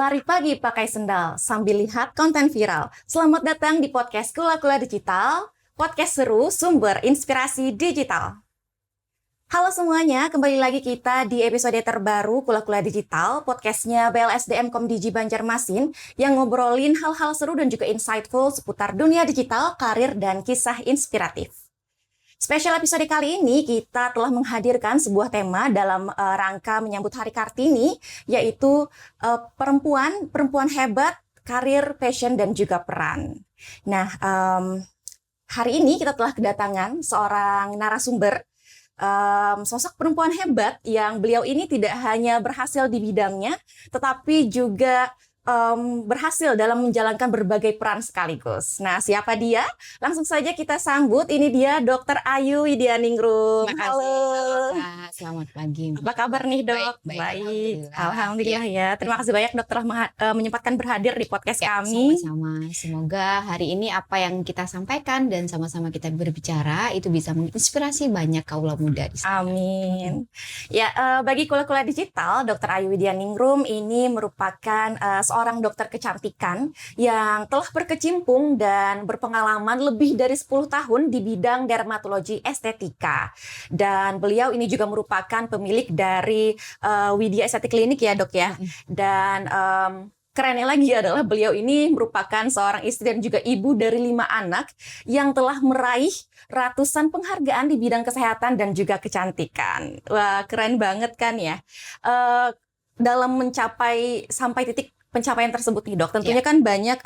Lari pagi pakai sendal sambil lihat konten viral. Selamat datang di podcast Kula-Kula Digital, podcast seru sumber inspirasi digital. Halo semuanya, kembali lagi kita di episode terbaru Kula-Kula Digital, podcastnya BLSDM Komdigi Banjarmasin yang ngobrolin hal-hal seru dan juga insightful seputar dunia digital, karir, dan kisah inspiratif. Spesial episode kali ini kita telah menghadirkan sebuah tema dalam rangka menyambut Hari Kartini, yaitu perempuan hebat, karir, passion, dan juga peran. Nah, hari ini kita telah kedatangan seorang narasumber, sosok perempuan hebat yang beliau ini tidak hanya berhasil di bidangnya, tetapi juga berhasil dalam menjalankan berbagai peran sekaligus. Nah, siapa dia? Langsung saja kita sambut. Ini dia Dr. Ayu Widyaningrum. Halo. Kak. Selamat pagi. Apa kabar nih, Dok? Baik. Alhamdulillah ya. Terima kasih banyak Dok telah menyempatkan berhadir di podcast kami. Sama-sama. Semoga hari ini apa yang kita sampaikan dan sama-sama kita berbicara itu bisa menginspirasi banyak kaula muda di sana. Amin. Ya, bagi Kula-Kula Digital, Dr. Ayu Widyaningrum ini merupakan seorang dokter kecantikan yang telah berkecimpung dan berpengalaman lebih dari 10 tahun di bidang dermatologi estetika. Dan beliau ini juga merupakan pemilik dari Widya Estetik Klinik ya, Dok ya. Dan kerennya lagi adalah beliau ini merupakan seorang istri dan juga ibu dari 5 anak yang telah meraih ratusan penghargaan di bidang kesehatan dan juga kecantikan. Wah, keren banget kan ya. Dalam mencapai sampai titik pencapaian tersebut nih, Dok, tentunya kan banyak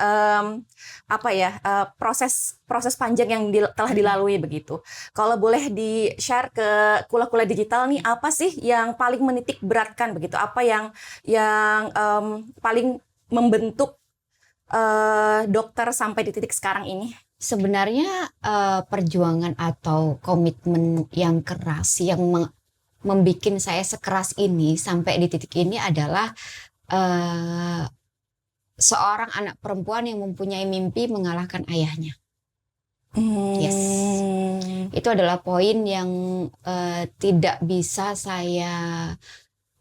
proses panjang yang telah dilalui begitu. Kalau boleh di-share ke Kula-Kula Digital nih, apa sih yang paling menitik beratkan begitu? Apa yang paling membentuk dokter sampai di titik sekarang ini? Sebenarnya perjuangan atau komitmen yang keras yang membuat saya sekeras ini sampai di titik ini adalah seorang anak perempuan yang mempunyai mimpi mengalahkan ayahnya. Yes, itu adalah poin yang tidak bisa saya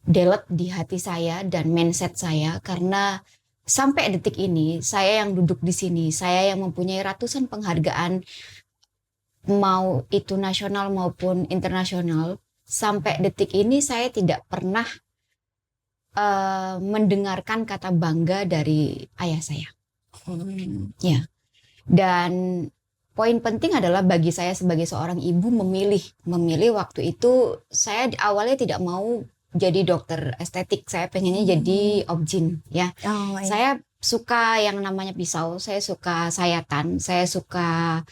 delete di hati saya dan mindset saya, karena sampai detik ini saya yang duduk di sini, saya yang mempunyai ratusan penghargaan mau itu nasional maupun internasional, sampai detik ini saya tidak pernah mendengarkan kata bangga dari ayah saya. Ya. Dan poin penting adalah bagi saya sebagai seorang ibu memilih waktu itu saya awalnya tidak mau jadi dokter estetik, saya pengennya jadi objin ya. Saya suka yang namanya pisau, saya suka sayatan, saya suka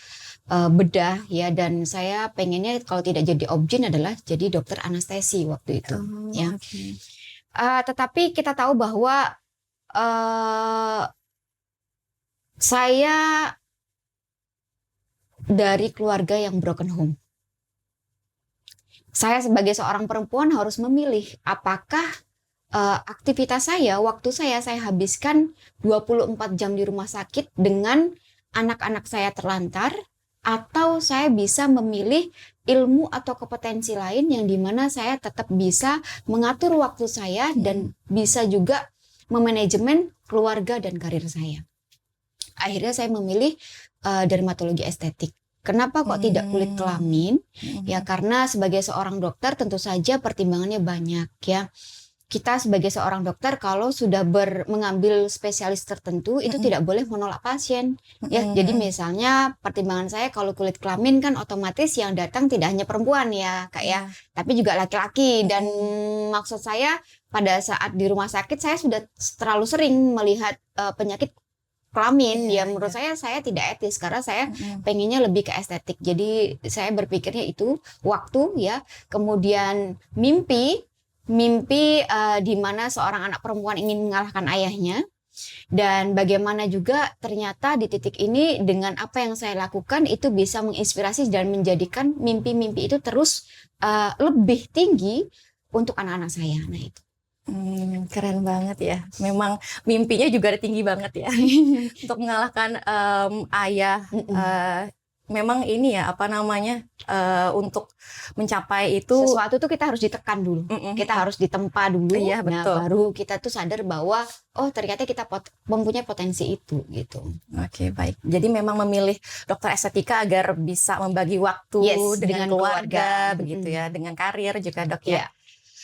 bedah ya, dan saya pengennya kalau tidak jadi objin adalah jadi dokter anestesi waktu itu ya. Okay. Tetapi kita tahu bahwa saya dari keluarga yang broken home. Saya sebagai seorang perempuan harus memilih apakah aktivitas saya, waktu saya habiskan 24 jam di rumah sakit dengan anak-anak saya terlantar, atau saya bisa memilih ilmu atau kompetensi lain yang dimana saya tetap bisa mengatur waktu saya dan bisa juga memanajemen keluarga dan karir saya. Akhirnya saya memilih dermatologi estetik. Kenapa kok tidak kulit kelamin? Ya karena sebagai seorang dokter tentu saja pertimbangannya banyak ya. Kita sebagai seorang dokter kalau sudah mengambil spesialis tertentu itu tidak boleh menolak pasien ya. Jadi misalnya pertimbangan saya kalau kulit kelamin kan otomatis yang datang tidak hanya perempuan ya Kak ya, tapi juga laki-laki. Dan maksud saya pada saat di rumah sakit saya sudah terlalu sering melihat penyakit kelamin ya, menurut saya tidak etis karena saya pengennya lebih ke estetik. Jadi saya berpikirnya itu waktu ya, kemudian mimpi di mana seorang anak perempuan ingin mengalahkan ayahnya, dan bagaimana juga ternyata di titik ini dengan apa yang saya lakukan itu bisa menginspirasi dan menjadikan mimpi-mimpi itu terus lebih tinggi untuk anak-anak saya. Nah itu. Keren banget ya. Memang mimpinya juga tinggi banget ya untuk mengalahkan ayah memang ini ya apa namanya untuk mencapai itu Sesuatu tuh kita harus ditekan dulu. Kita harus ditempa dulu. Iya, Nah, betul. baru kita tuh sadar bahwa oh ternyata kita mempunyai potensi itu gitu. Oke, baik. Jadi memang memilih dokter estetika agar bisa membagi waktu Yes, dengan dengan keluarga, keluarga. begitu ya, dengan karir juga dok Ya. ya.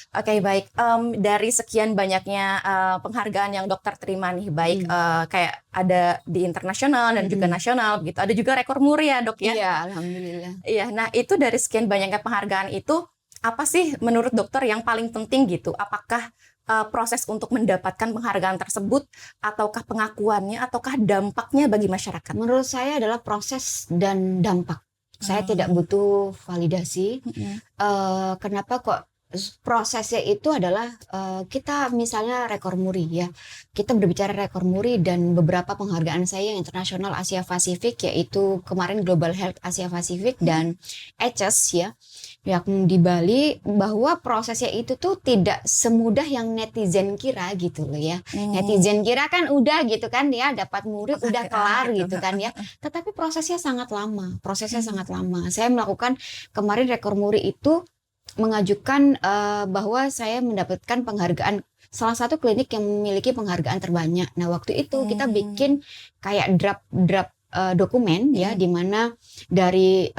Oke, baik. Dari sekian banyaknya penghargaan yang dokter terima nih, baik kayak ada di internasional dan juga nasional, begitu. Ada juga rekor muri ya dok ya. Iya, alhamdulillah. Iya, nah itu dari sekian banyaknya penghargaan itu, apa sih menurut dokter yang paling penting gitu? Apakah proses untuk mendapatkan penghargaan tersebut, ataukah pengakuannya, ataukah dampaknya bagi masyarakat? Menurut saya adalah proses dan dampak. Saya tidak butuh validasi. Kenapa kok prosesnya itu adalah kita misalnya rekor muri ya. Kita berbicara rekor muri dan beberapa penghargaan saya yang internasional Asia Pasifik, yaitu kemarin Global Health Asia Pasifik dan ACES ya, yang di Bali, bahwa prosesnya itu tuh tidak semudah yang netizen kira gitu loh ya. Netizen kira kan udah gitu kan ya, dapat murid udah kelar gitu kan ya. Tetapi prosesnya sangat lama. Saya melakukan kemarin rekor muri itu mengajukan bahwa saya mendapatkan penghargaan salah satu klinik yang memiliki penghargaan terbanyak. Nah, waktu itu kita bikin kayak draft dokumen ya, di mana dari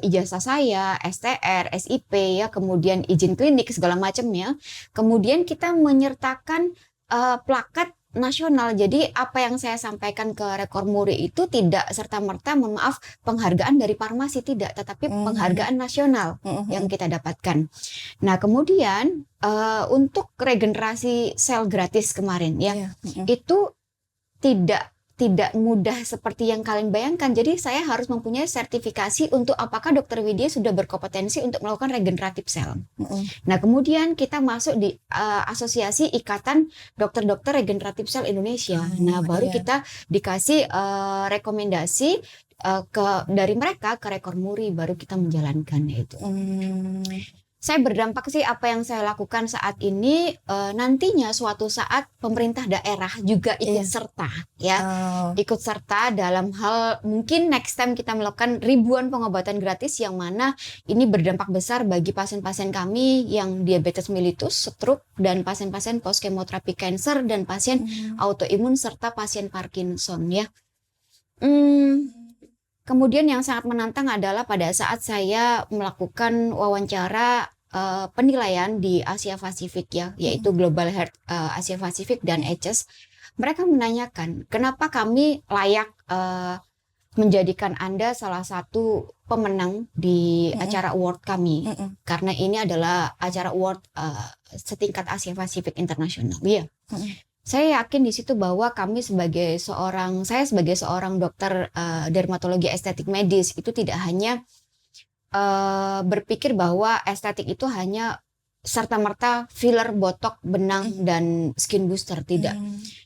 ijazah saya, STR, SIP ya, kemudian izin klinik segala macam ya. Kemudian kita menyertakan plakat nasional. Jadi apa yang saya sampaikan ke rekor muri itu tidak serta-merta, mohon maaf, penghargaan dari farmasi, tidak, tetapi penghargaan nasional yang kita dapatkan. Nah, kemudian untuk regenerasi sel gratis kemarin ya, itu tidak mudah seperti yang kalian bayangkan. Jadi saya harus mempunyai sertifikasi untuk apakah Dokter Widya sudah berkompetensi untuk melakukan regeneratif sel. Nah, kemudian kita masuk di asosiasi Ikatan Dokter-Dokter Regeneratif Sel Indonesia. Nah, baru kita dikasih rekomendasi dari mereka ke rekor muri, baru kita menjalankannya itu. Saya berdampak sih apa yang saya lakukan saat ini, nantinya suatu saat pemerintah daerah juga ikut serta ya, ikut serta dalam hal mungkin next time kita melakukan ribuan pengobatan gratis yang mana ini berdampak besar bagi pasien-pasien kami yang diabetes mellitus, stroke, dan pasien-pasien post chemotherapy cancer dan pasien autoimun serta pasien Parkinson ya. Kemudian yang sangat menantang adalah pada saat saya melakukan wawancara penilaian di Asia Pasifik ya, yaitu Global Health Asia Pasifik dan ACES. Mereka menanyakan kenapa kami layak menjadikan Anda salah satu pemenang di acara award kami, karena ini adalah acara award setingkat Asia Pasifik internasional. Iya. Saya yakin di situ bahwa saya sebagai seorang dokter dermatologi estetik medis itu tidak hanya berpikir bahwa estetik itu hanya serta-merta filler, botok, benang, dan skin booster, tidak.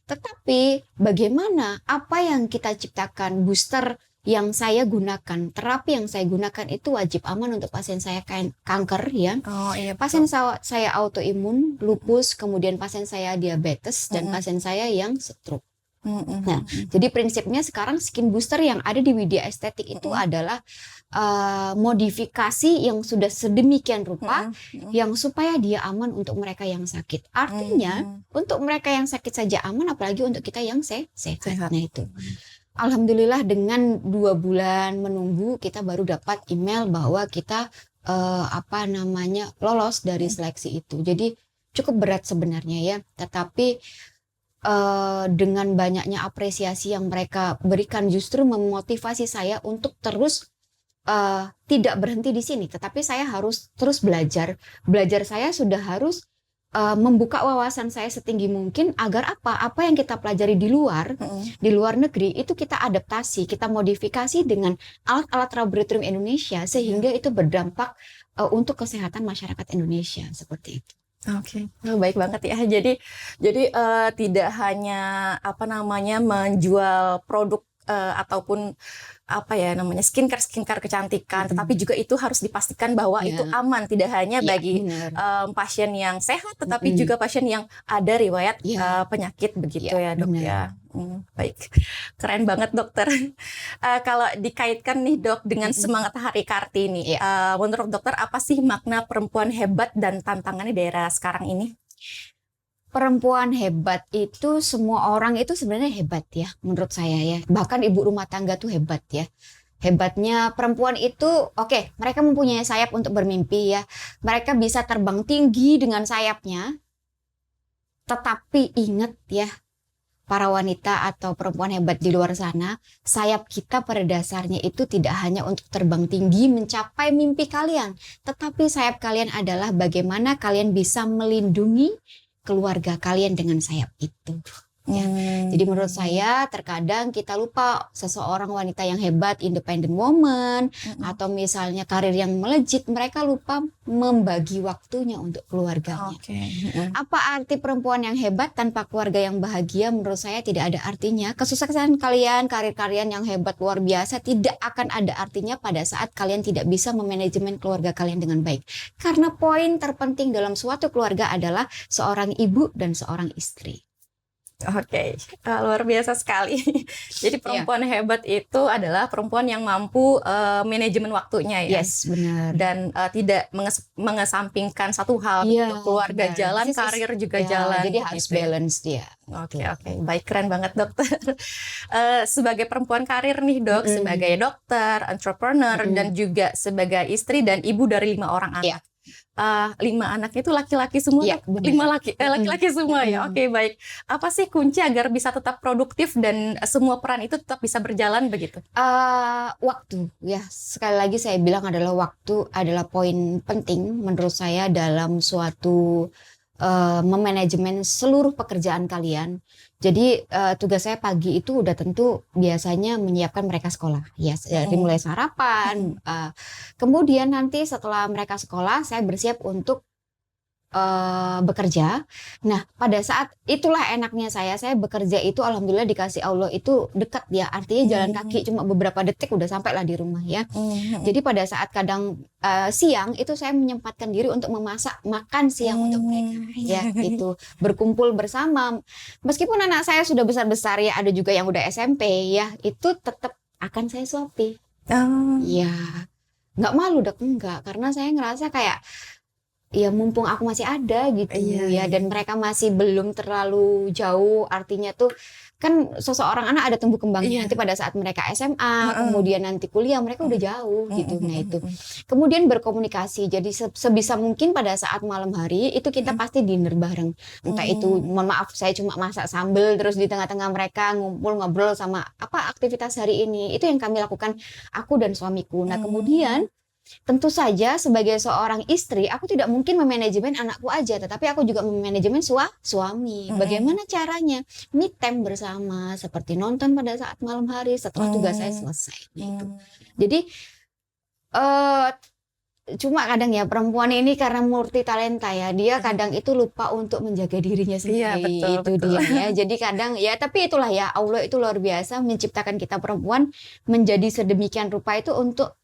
Tetapi bagaimana apa yang kita ciptakan, booster yang saya gunakan, terapi yang saya gunakan itu wajib aman untuk pasien saya kanker ya. Pasien saya autoimun, lupus, kemudian pasien saya diabetes, dan pasien saya yang stroke. Nah, jadi prinsipnya sekarang skin booster yang ada di Widya Estetik itu adalah modifikasi yang sudah sedemikian rupa yang supaya dia aman untuk mereka yang sakit. Artinya untuk mereka yang sakit saja aman, apalagi untuk kita yang sehat. Nah itu. Alhamdulillah dengan 2 bulan menunggu kita baru dapat email bahwa kita lolos dari seleksi itu. Jadi cukup berat sebenarnya ya, tetapi dengan banyaknya apresiasi yang mereka berikan justru memotivasi saya untuk terus tidak berhenti di sini, tetapi saya harus terus belajar. Belajar saya sudah harus membuka wawasan saya setinggi mungkin agar apa yang kita pelajari di luar negeri itu kita adaptasi, kita modifikasi dengan alat-alat laboratorium Indonesia sehingga itu berdampak untuk kesehatan masyarakat Indonesia seperti itu. Oke, baik banget ya. Jadi tidak hanya menjual produk ataupun apa ya namanya skincare kecantikan, tetapi juga itu harus dipastikan bahwa itu aman, tidak hanya bagi pasien yang sehat, tetapi juga pasien yang ada riwayat penyakit begitu ya dok ya. Baik, keren banget dokter. Kalau dikaitkan nih dok dengan semangat Hari Kartini, menurut dokter apa sih makna perempuan hebat dan tantangannya di era sekarang ini? Perempuan hebat itu semua orang itu sebenarnya hebat ya menurut saya ya. Bahkan ibu rumah tangga tuh hebat ya. Hebatnya perempuan itu mereka mempunyai sayap untuk bermimpi ya. Mereka bisa terbang tinggi dengan sayapnya. Tetapi ingat ya, para wanita atau perempuan hebat di luar sana, sayap kita pada dasarnya itu tidak hanya untuk terbang tinggi mencapai mimpi kalian, tetapi sayap kalian adalah bagaimana kalian bisa melindungi keluarga kalian dengan sayap itu. Ya. Jadi menurut saya terkadang kita lupa seseorang wanita yang hebat, independent woman, atau misalnya karir yang melejit, mereka lupa membagi waktunya untuk keluarganya. Apa arti perempuan yang hebat tanpa keluarga yang bahagia? Menurut saya tidak ada artinya. Kesuksesan kalian, karir kalian yang hebat luar biasa tidak akan ada artinya pada saat kalian tidak bisa memanajemen keluarga kalian dengan baik. Karena poin terpenting dalam suatu keluarga adalah seorang ibu dan seorang istri. Luar biasa sekali. Jadi perempuan hebat itu adalah perempuan yang mampu manajemen waktunya ya. Yes, benar. Dan tidak mengesampingkan satu hal, keluarga jalan, karir juga jalan. Jadi harus balance dia. Oke. Baik, keren banget dokter. Sebagai perempuan karir nih dok, sebagai dokter, entrepreneur, dan juga sebagai istri dan ibu dari 5 orang anak. 5 anaknya itu laki-laki semua, 5 laki-laki semua ya. Baik. Apa sih kunci agar bisa tetap produktif dan semua peran itu tetap bisa berjalan begitu? Waktu ya. Sekali lagi saya bilang adalah waktu adalah poin penting menurut saya dalam suatu memanajemen seluruh pekerjaan kalian. Jadi tugas saya pagi itu udah tentu biasanya menyiapkan mereka sekolah ya, dari mulai sarapan, kemudian nanti setelah mereka sekolah saya bersiap untuk bekerja. Nah pada saat itulah enaknya saya bekerja itu alhamdulillah dikasih Allah itu dekat ya, artinya jalan kaki cuma beberapa detik udah sampai lah di rumah ya. Jadi pada saat kadang siang itu saya menyempatkan diri untuk memasak makan siang untuk mereka ya, itu berkumpul bersama. Meskipun anak saya sudah besar-besar ya, ada juga yang udah SMP ya, itu tetap akan saya suapi. Ya nggak malu dok, enggak, karena saya ngerasa kayak ya mumpung aku masih ada gitu ya, dan mereka masih belum terlalu jauh, artinya tuh kan seseorang anak ada tumbuh kembangnya nanti pada saat mereka SMA, kemudian nanti kuliah mereka udah jauh gitu. Nah itu kemudian berkomunikasi, jadi sebisa mungkin pada saat malam hari itu kita pasti dinner bareng, entah itu mohon maaf saya cuma masak sambal terus di tengah-tengah mereka ngumpul ngobrol sama apa aktivitas hari ini, itu yang kami lakukan aku dan suamiku. Nah kemudian tentu saja sebagai seorang istri aku tidak mungkin memanajemen anakku aja, tetapi aku juga memanajemen suami. Bagaimana caranya? Me time bersama, seperti nonton pada saat malam hari setelah tugas saya selesai. Gitu. Jadi cuma kadang ya perempuan ini karena multi talenta ya, dia kadang itu lupa untuk menjaga dirinya sendiri. Betul. Dia ya. Jadi kadang ya, tapi itulah ya, Allah itu luar biasa menciptakan kita perempuan menjadi sedemikian rupa itu untuk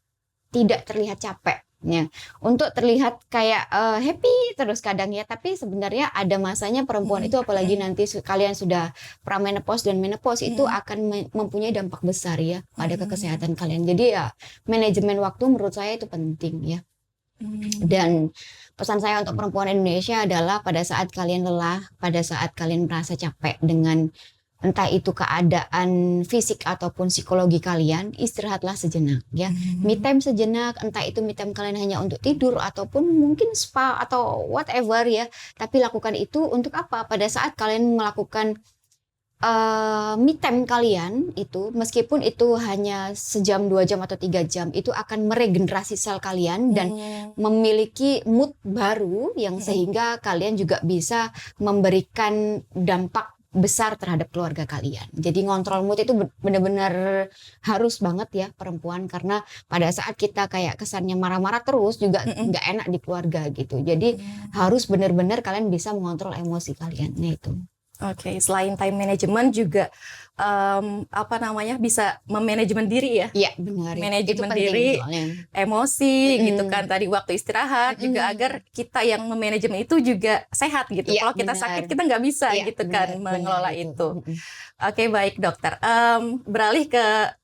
tidak terlihat capek ya, untuk terlihat kayak happy terus kadang ya, tapi sebenarnya ada masanya perempuan itu, apalagi nanti kalian sudah pramenopause dan menopause, itu akan mempunyai dampak besar ya pada kesehatan kalian. Jadi ya manajemen waktu menurut saya itu penting ya. Dan pesan saya untuk perempuan Indonesia adalah pada saat kalian lelah, pada saat kalian merasa capek dengan entah itu keadaan fisik ataupun psikologi kalian, istirahatlah sejenak ya. Me time sejenak, entah itu me time kalian hanya untuk tidur ataupun mungkin spa atau whatever ya. Tapi lakukan itu untuk apa? Pada saat kalian melakukan me time kalian itu, meskipun itu hanya sejam, 2 jam atau 3 jam, itu akan meregenerasi sel kalian dan memiliki mood baru yang sehingga kalian juga bisa memberikan dampak besar terhadap keluarga kalian. Jadi ngontrol mood itu benar-benar harus banget ya perempuan, karena pada saat kita kayak kesannya marah-marah terus juga nggak enak di keluarga gitu. Jadi harus benar-benar kalian bisa mengontrol emosi kalian. Nah itu. Oke, selain time management juga bisa memanajemen diri ya. Iya, benar. Itu Manajemen penting diri, soalnya. emosi gitu kan, tadi waktu istirahat juga agar kita yang memanajemen itu juga sehat gitu. Iya, Kalau kita benar. sakit kita nggak bisa Iya, gitu benar kan mengelola itu. Mm-mm. Oke, baik dokter. Beralih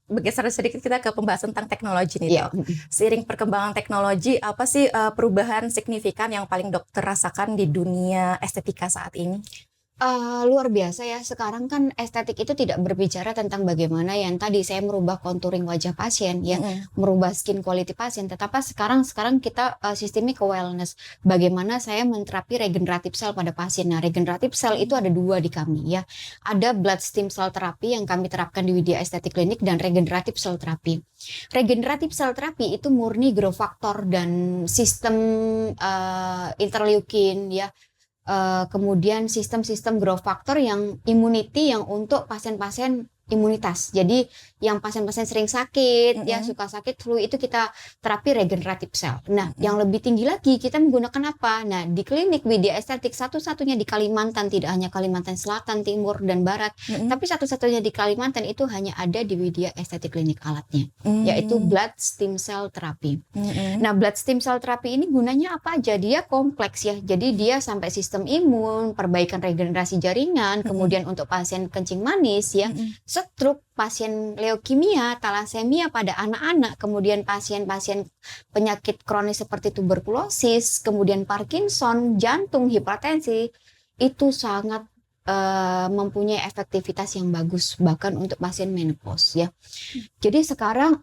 bergeser sedikit kita ke pembahasan tentang teknologi nih Iya. dok. Seiring perkembangan teknologi, apa sih perubahan signifikan yang paling dokter rasakan di dunia estetika saat ini? Luar biasa ya, sekarang kan estetik itu tidak berbicara tentang bagaimana yang tadi saya merubah contouring wajah pasien ya, merubah skin quality pasien, tetapi sekarang kita sistemnya ke wellness. Bagaimana saya menterapi regeneratif cell pada pasien. Nah, regeneratif cell itu ada 2 di kami ya. Ada blood stem cell therapy yang kami terapkan di Widya Estetik Klinik dan regeneratif cell therapy. Regeneratif cell therapy itu murni growth factor dan sistem interleukin ya. Kemudian sistem-sistem growth factor yang immunity yang untuk pasien-pasien imunitas. Jadi yang pasien-pasien sering sakit, ya suka sakit flu itu kita terapi regeneratif sel. Nah, yang lebih tinggi lagi kita menggunakan apa? Nah, di klinik Widya Estetik satu-satunya di Kalimantan, tidak hanya Kalimantan Selatan, Timur, dan Barat, tapi satu-satunya di Kalimantan itu hanya ada di Widya Estetik Klinik alatnya, yaitu blood stem cell therapy. Nah, blood stem cell therapy ini gunanya apa aja? Dia kompleks ya. Jadi dia sampai sistem imun, perbaikan regenerasi jaringan, kemudian untuk pasien kencing manis ya, stroke, pasien leukemia, talasemia pada anak-anak, kemudian pasien-pasien penyakit kronis seperti tuberkulosis, kemudian Parkinson, jantung, hipertensi, itu sangat mempunyai efektivitas yang bagus bahkan untuk pasien menopause ya. Jadi sekarang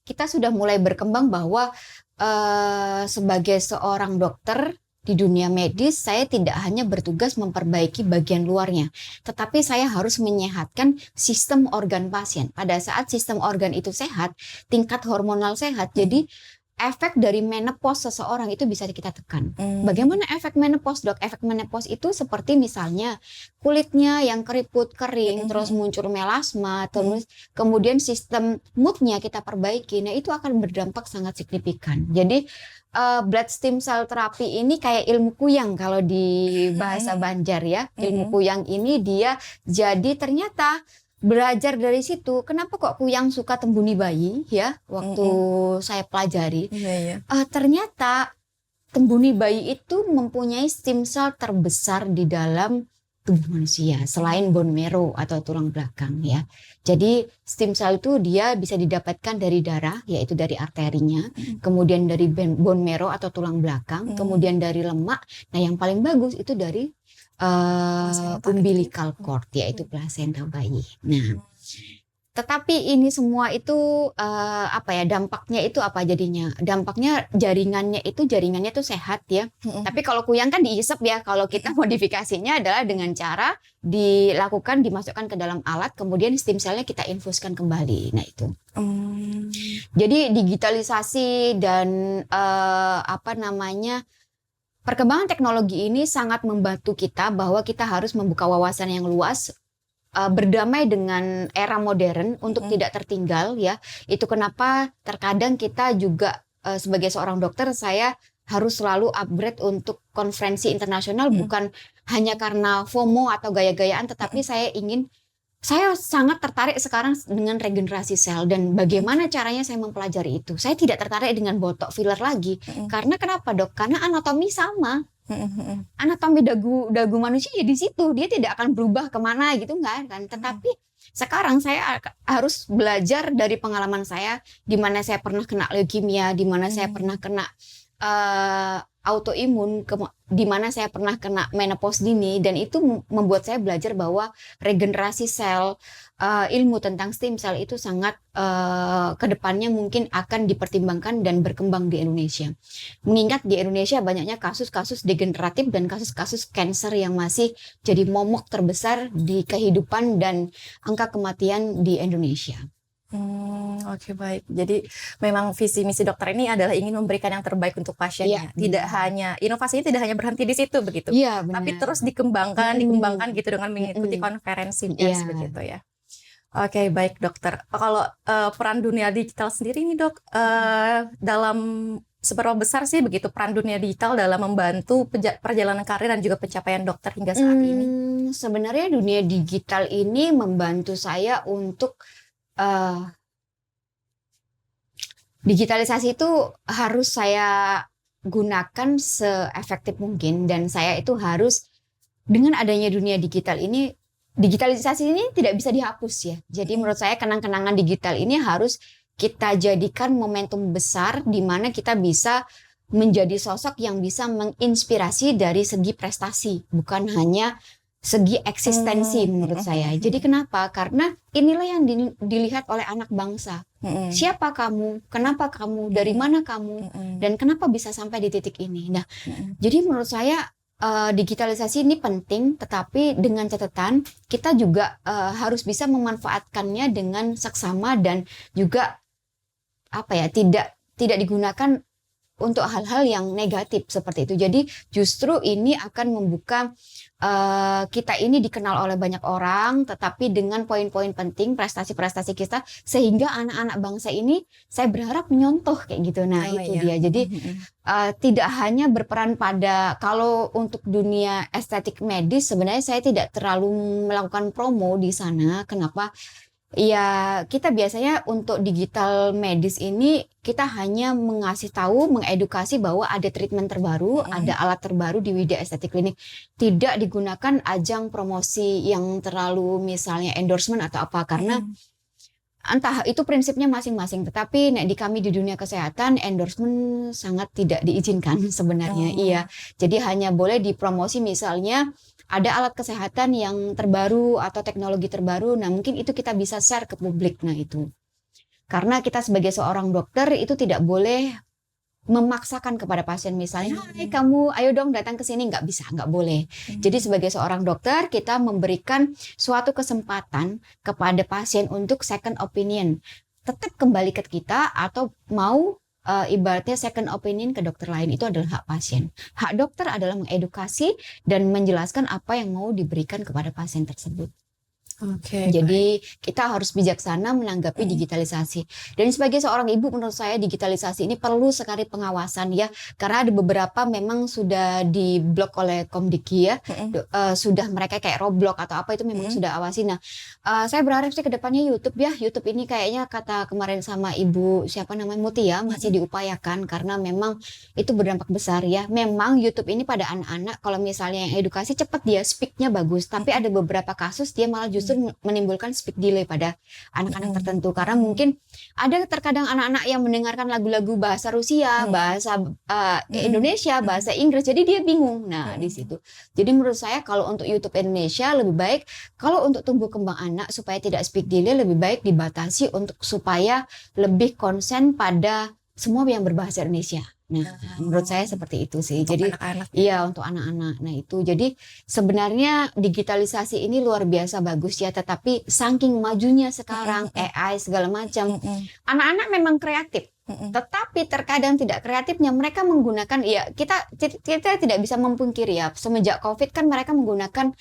kita sudah mulai berkembang bahwa sebagai seorang dokter di dunia medis, saya tidak hanya bertugas memperbaiki bagian luarnya, tetapi saya harus menyehatkan sistem organ pasien. Pada saat sistem organ itu sehat, tingkat hormonal sehat, jadi efek dari menopause seseorang itu bisa kita tekan. Bagaimana efek menopause, dok? Efek menopause itu seperti misalnya kulitnya yang keriput kering, terus muncul melasma, terus kemudian sistem moodnya kita perbaiki. Nah, itu akan berdampak sangat signifikan. Jadi blood stem cell therapy ini kayak ilmu kuyang kalau di bahasa Banjar ya. Ilmu kuyang ini dia jadi ternyata belajar dari situ. Kenapa kok kuyang suka tembuni bayi ya? Waktu saya pelajari, ternyata tembuni bayi itu mempunyai stem cell terbesar di dalam tubuh manusia selain bone marrow atau tulang belakang ya. Jadi stem cell itu dia bisa didapatkan dari darah, yaitu dari arterinya, kemudian dari bone marrow atau tulang belakang, kemudian dari lemak. Nah, yang paling bagus itu dari umbilical cord, yaitu plasenta bayi. Nah, tetapi ini semua itu dampaknya itu apa jadinya? Dampaknya jaringannya itu sehat ya. Tapi kalau kuyang kan diisep ya. Kalau kita modifikasinya adalah dengan cara dimasukkan ke dalam alat, kemudian stem cell-nya kita infuskan kembali. Nah, itu. Jadi digitalisasi dan perkembangan teknologi ini sangat membantu kita bahwa kita harus membuka wawasan yang luas, berdamai dengan era modern untuk tidak tertinggal ya. Itu kenapa terkadang kita juga sebagai seorang dokter saya harus selalu upgrade untuk konferensi internasional, bukan hanya karena FOMO atau gaya-gayaan, tetapi saya sangat tertarik sekarang dengan regenerasi sel dan bagaimana caranya saya mempelajari itu. Saya tidak tertarik dengan botok filler lagi. Karena kenapa, dok? Karena anatomi sama. Anatomi dagu manusia ya di situ, dia tidak akan berubah kemana gitu nggak kan. Tetapi sekarang saya harus belajar dari pengalaman saya, di mana saya pernah kena leukemia, di mana saya pernah kena autoimun, di mana saya pernah kena menopause dini, dan itu membuat saya belajar bahwa regenerasi sel, ilmu tentang stem cell itu sangat kedepannya mungkin akan dipertimbangkan dan berkembang di Indonesia. Mengingat di Indonesia banyaknya kasus-kasus degeneratif dan kasus-kasus kanker yang masih jadi momok terbesar di kehidupan dan angka kematian di Indonesia. Oke, baik. Jadi memang visi misi dokter ini adalah ingin memberikan yang terbaik untuk pasiennya. Tidak hanya inovasinya tidak hanya berhenti di situ begitu. Iya, benar. Tapi terus dikembangkan gitu dengan mengikuti konferensi pers begitu ya. Oke, baik dokter. Kalau peran dunia digital sendiri nih dok, dalam seberapa besar sih begitu peran dunia digital dalam membantu perjalanan karir dan juga pencapaian dokter hingga saat ini? Sebenarnya dunia digital ini membantu saya untuk digitalisasi itu harus saya gunakan seefektif mungkin, dan saya itu harus dengan adanya dunia digital ini, digitalisasi ini tidak bisa dihapus ya. Jadi menurut saya kenang-kenangan digital ini harus kita jadikan momentum besar di mana kita bisa menjadi sosok yang bisa menginspirasi dari segi prestasi, bukan hanya segi eksistensi menurut saya. Jadi kenapa? Karena inilah yang dilihat oleh anak bangsa. Siapa kamu? Kenapa kamu? Dari mana kamu? Dan kenapa bisa sampai di titik ini? Nah, jadi menurut saya digitalisasi ini penting, tetapi dengan catatan kita juga harus bisa memanfaatkannya dengan seksama dan juga tidak digunakan untuk hal-hal yang negatif seperti itu. Jadi justru ini akan membuka kita ini dikenal oleh banyak orang, tetapi dengan poin-poin penting prestasi-prestasi kita, sehingga anak-anak bangsa ini saya berharap menyontoh kayak gitu. Nah itu dia. Jadi tidak hanya berperan pada, kalau untuk dunia estetik medis sebenarnya saya tidak terlalu melakukan promo di sana. Kenapa? Ya, kita biasanya untuk digital medis ini kita hanya mengasih tahu, mengedukasi bahwa ada treatment terbaru, ada alat terbaru di Widya Estetik Klinik. Tidak digunakan ajang promosi yang terlalu misalnya endorsement atau apa, karena entah itu prinsipnya masing-masing. Tetapi di kami di dunia kesehatan endorsement sangat tidak diizinkan sebenarnya. Iya, jadi hanya boleh dipromosi misalnya ada alat kesehatan yang terbaru atau teknologi terbaru. Nah, mungkin itu kita bisa share ke publik. Nah, itu. Karena kita sebagai seorang dokter itu tidak boleh memaksakan kepada pasien misalnya, "Hai kamu, ayo dong datang ke sini." Nggak bisa, nggak boleh. Jadi sebagai seorang dokter kita memberikan suatu kesempatan kepada pasien untuk second opinion. Tetap kembali ke kita atau mau ibaratnya second opinion ke dokter lain, itu adalah hak pasien. Hak dokter adalah mengedukasi dan menjelaskan apa yang mau diberikan kepada pasien tersebut. Jadi kita harus bijaksana menanggapi digitalisasi. Dan sebagai seorang ibu menurut saya digitalisasi ini perlu sekali pengawasan ya, karena ada beberapa memang sudah diblok oleh Komdiki ya, sudah mereka kayak Roblox atau apa itu memang sudah awasi. Nah, saya berharap sih ke depannya YouTube ya, YouTube ini kayaknya kata kemarin sama Ibu siapa namanya Mutia masih diupayakan karena memang itu berdampak besar ya. Memang YouTube ini pada anak-anak kalau misalnya yang edukasi cepat dia speak-nya bagus, tapi ada beberapa kasus dia malah justru menimbulkan speak delay pada anak-anak tertentu, karena mungkin ada terkadang anak-anak yang mendengarkan lagu-lagu bahasa Rusia, bahasa Indonesia, bahasa Inggris, jadi dia bingung. Nah, di situ. Jadi menurut saya kalau untuk YouTube Indonesia lebih baik kalau untuk tumbuh kembang anak supaya tidak speak delay lebih baik dibatasi untuk supaya lebih konsen pada semua yang berbahasa Indonesia. Nah, menurut saya seperti itu sih. Jadi anak-anak. iya untuk anak-anak. Nah itu jadi sebenarnya digitalisasi ini luar biasa bagus ya. Tetapi saking majunya sekarang AI segala macam, anak-anak memang kreatif. Tetapi terkadang tidak kreatifnya mereka menggunakan ya kita tidak bisa memungkiri ya. Semenjak COVID kan mereka menggunakan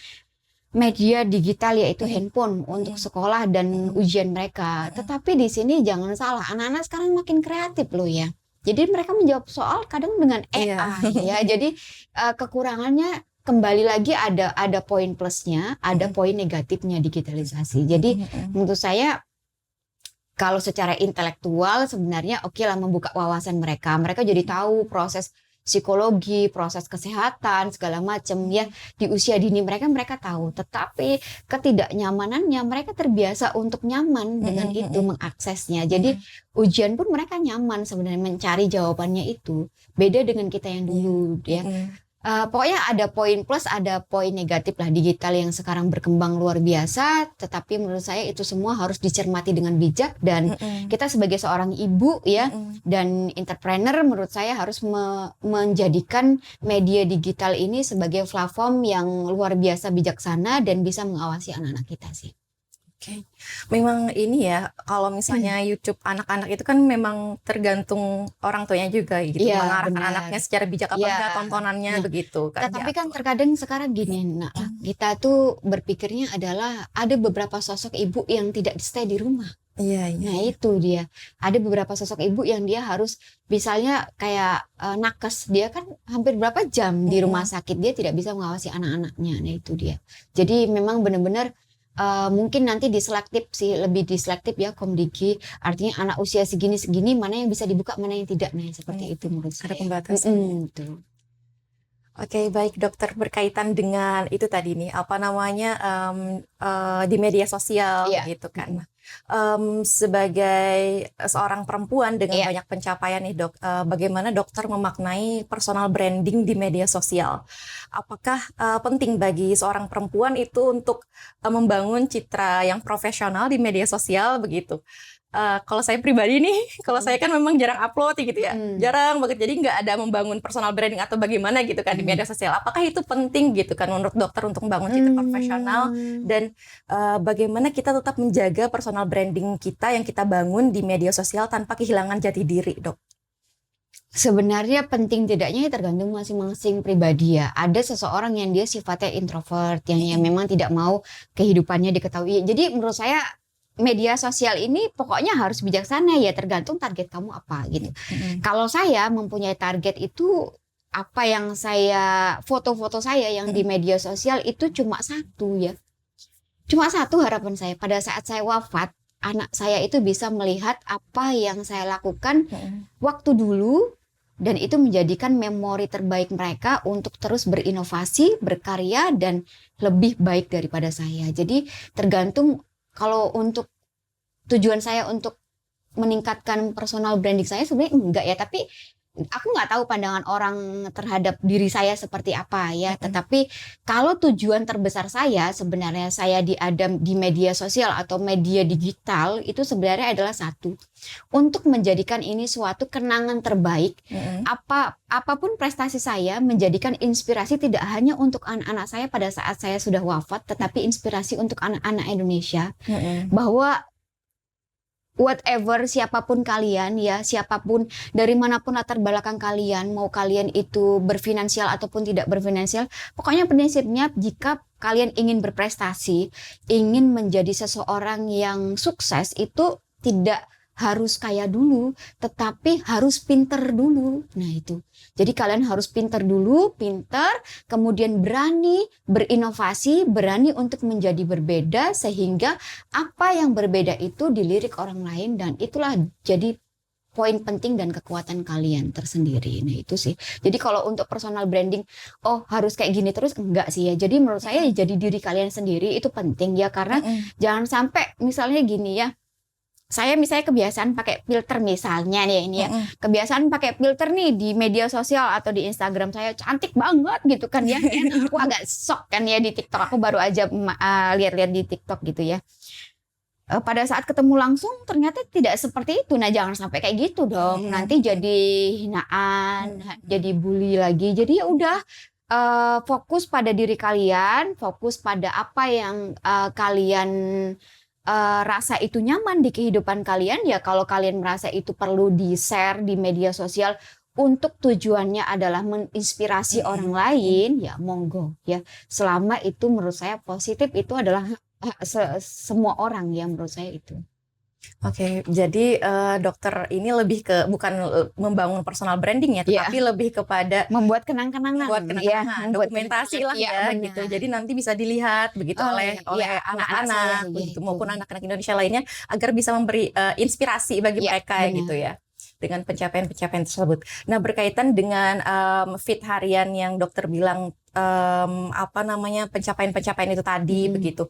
media digital yaitu handphone untuk sekolah dan ujian mereka. Tetapi di sini jangan salah, anak-anak sekarang makin kreatif loh ya. Jadi mereka menjawab soal kadang dengan AI ya. Jadi kekurangannya kembali lagi ada poin plusnya, ada poin negatifnya digitalisasi. Jadi menurut saya kalau secara intelektual sebenarnya oke lah membuka wawasan mereka. Mereka jadi tahu proses psikologi, proses kesehatan, segala macam ya. Di usia dini mereka tahu, tetapi ketidaknyamanannya mereka terbiasa untuk nyaman dengan itu mengaksesnya. Jadi ujian pun mereka nyaman sebenarnya mencari jawabannya itu. Beda dengan kita yang dulu ya. Pokoknya ada poin plus, ada poin negatif lah digital yang sekarang berkembang luar biasa. Tetapi menurut saya itu semua harus dicermati dengan bijak dan kita sebagai seorang ibu ya dan entrepreneur menurut saya harus menjadikan media digital ini sebagai platform yang luar biasa bijaksana dan bisa mengawasi anak-anak kita sih. Memang ini ya, kalau misalnya YouTube anak-anak itu kan memang tergantung orang tuanya juga gitu, mengarahkan anaknya secara bijak apa enggak tontonannya begitu kan. Tapi kan terkadang sekarang gini, kita tuh berpikirnya adalah ada beberapa sosok ibu yang tidak stay di rumah. Iya, Nah itu dia, ada beberapa sosok ibu yang dia harus misalnya kayak nakes, dia kan hampir berapa jam di rumah sakit, dia tidak bisa mengawasi anak-anaknya. Nah itu dia, jadi memang benar-benar mungkin nanti diselektif sih, lebih diselektif ya Komdigi, artinya anak usia segini-segini mana yang bisa dibuka, mana yang tidak. Nah seperti itu menurut Ada saya. pembatasan. Betul. Oke, baik dokter, berkaitan dengan itu tadi nih, apa namanya, di media sosial Iya. gitu kan. Sebagai seorang perempuan dengan Iya. banyak pencapaian nih dok, bagaimana dokter memaknai personal branding di media sosial? Apakah penting bagi seorang perempuan itu untuk membangun citra yang profesional di media sosial begitu? Kalau saya pribadi nih, kalau saya kan memang jarang upload gitu ya, jarang banget, jadi nggak ada membangun personal branding atau bagaimana gitu kan di media sosial. Apakah itu penting gitu kan menurut dokter untuk membangun citra profesional, dan bagaimana kita tetap menjaga personal branding kita yang kita bangun di media sosial tanpa kehilangan jati diri, dok? Sebenarnya penting tidaknya tergantung masing-masing pribadi ya. Ada seseorang yang dia sifatnya introvert, yang memang tidak mau kehidupannya diketahui. Jadi menurut saya media sosial ini pokoknya harus bijaksana ya, tergantung target kamu apa gitu. Kalau saya mempunyai target itu, apa yang saya, foto-foto saya yang di media sosial itu cuma satu ya. Cuma satu harapan saya, pada saat saya wafat, anak saya itu bisa melihat apa yang saya lakukan waktu dulu, dan itu menjadikan memori terbaik mereka untuk terus berinovasi, berkarya, dan lebih baik daripada saya. Jadi tergantung, kalau untuk tujuan saya untuk meningkatkan personal branding saya sebenarnya enggak ya, tapi aku nggak tahu pandangan orang terhadap diri saya seperti apa ya. Tetapi kalau tujuan terbesar saya sebenarnya, saya di media sosial atau media digital itu sebenarnya adalah satu, untuk menjadikan ini suatu kenangan terbaik. Apapun prestasi saya, menjadikan inspirasi tidak hanya untuk anak-anak saya pada saat saya sudah wafat, tetapi inspirasi untuk anak-anak Indonesia, bahwa whatever, siapapun kalian ya, siapapun dari manapun latar belakang kalian, mau kalian itu berfinansial ataupun tidak berfinansial, pokoknya prinsipnya jika kalian ingin berprestasi, ingin menjadi seseorang yang sukses, itu tidak harus kaya dulu, tetapi harus pinter dulu. Nah itu, jadi kalian harus pinter dulu, kemudian berani berinovasi, berani untuk menjadi berbeda, sehingga apa yang berbeda itu dilirik orang lain, dan itulah jadi poin penting dan kekuatan kalian tersendiri. Nah itu sih. Jadi kalau untuk personal branding, harus kayak gini terus, enggak sih ya. Jadi menurut saya jadi diri kalian sendiri itu penting ya, karena jangan sampai misalnya gini ya, saya misalnya kebiasaan pakai filter misalnya nih ini ya, kebiasaan pakai filter nih di media sosial atau di Instagram saya cantik banget gitu kan ya. Aku agak shock kan ya di TikTok, aku baru aja lihat-lihat di TikTok gitu ya. Pada saat ketemu langsung ternyata tidak seperti itu. Nah jangan sampai kayak gitu dong, nanti jadi hinaan, jadi bully lagi. Jadi ya udah, fokus pada diri kalian, fokus pada apa yang kalian rasa itu nyaman di kehidupan kalian ya. Kalau kalian merasa itu perlu di-share di media sosial untuk tujuannya adalah menginspirasi orang lain, ya monggo ya. Selama itu menurut saya positif, itu adalah semua orang ya, menurut saya itu. Oke, jadi dokter ini lebih ke bukan membangun personal branding ya, tetapi lebih kepada membuat kenang-kenangan, dokumentasi lah ya gitu. Jadi nanti bisa dilihat begitu oleh anak-anak begitu, maupun anak-anak Indonesia lainnya, agar bisa memberi inspirasi bagi mereka gitu ya, dengan pencapaian-pencapaian tersebut. Nah, berkaitan dengan fit harian yang dokter bilang, pencapaian-pencapaian itu tadi begitu,